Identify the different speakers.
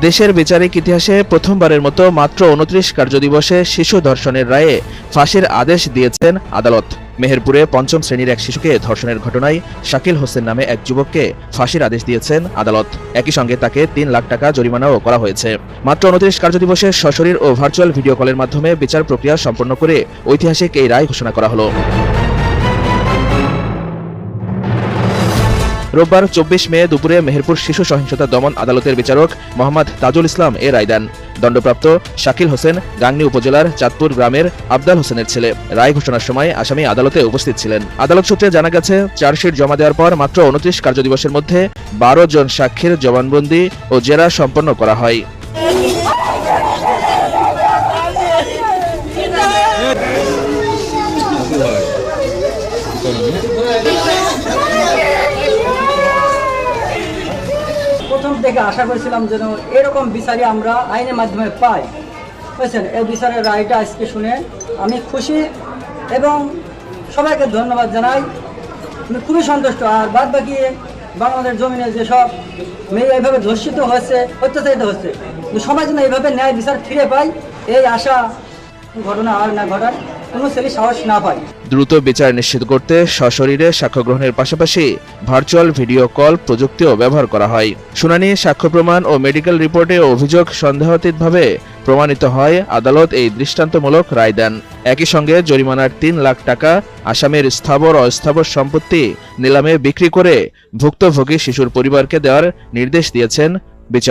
Speaker 1: দেশের বিচারিক ইতিহাসে প্রথমবারের মতো মাত্র ২৯ কার্যদিবসে শিশু ধর্ষণের রায়ে ফাঁসির আদেশ দিয়েছেন আদালত। মেহেরপুরে পঞ্চম শ্রেণীর এক শিশুকে ধর্ষণের ঘটনায় শাকিল হোসেন নামে এক যুবককে ফাঁসির আদেশ দিয়েছেন আদালত। একই সঙ্গে তাকে ৩ লাখ টাকা জরিমানাও করা হয়েছে। মাত্র ২৯ কার্যদিবসে সশরীর ও ভার্চুয়াল ভিডিও কলের মাধ্যমে বিচার প্রক্রিয়া সম্পন্ন করে ঐতিহাসিক এই রায় ঘোষণা করা হলো। রোববার ২৪ মে দুপুরে মেহেরপুর শিশু সহিংসতা দমন আদালতের বিচারক মোহাম্মদ তাজুল ইসলাম এ রায় দেন। দণ্ডপ্রাপ্ত শাকিল হোসেন গাংনী উপজেলার চাঁদপুর গ্রামের আবদাল হোসেনের ছেলে। রায় ঘোষণার সময় আসামি আদালতে উপস্থিত ছিলেন। আদালত সূত্রে জানা গেছে, চার্জশিট জমা দেওয়ার পর মাত্র ২৯ কার্যদিবসের মধ্যে ১২ জন সাক্ষীর জবানবন্দি ও জেরা সম্পন্ন করা হয়।
Speaker 2: প্রথম থেকে আশা করেছিলাম যেন এরকম বিচারই আমরা আইনের মাধ্যমে পাই। বুঝছেন, এই বিচারের রায়টা আজকে শুনে আমি খুশি এবং সবাইকে ধন্যবাদ জানাই। আমি খুবই সন্তুষ্ট। আর বাদ বাকি বাংলাদেশ জমিনে যেসব মেয়ে এইভাবে ধর্ষিত হচ্ছে, অত্যাচারিত হচ্ছে, সবাই যেন এইভাবে ন্যায় বিচার ফিরে পাই, এই আশা ঘটনা আর না ঘটার কোনো ছেলে সাহস না পায়।
Speaker 1: দ্রুত বিচার নিশ্চিত করতে সশরীরে সাক্ষ্য গ্রহণের পাশাপাশি ভার্চুয়াল ভিডিও কল প্রযুক্তিও ব্যবহার করা হয়। শুনানি, সাক্ষ্য প্রমাণ ও মেডিকেল রিপোর্টে অভিযোগ সন্দেহাতীতভাবে প্রমাণিত হয়। আদালত এই দৃষ্টান্তমূলক রায় দেন। একই সঙ্গে জরিমানার ৩ লাখ টাকা আসামির স্থাবর অস্থাবর সম্পত্তি নিলামে বিক্রি করে ভুক্তভোগী শিশুর পরিবারকে দেওয়ার নির্দেশ দিয়েছেন বিচারক।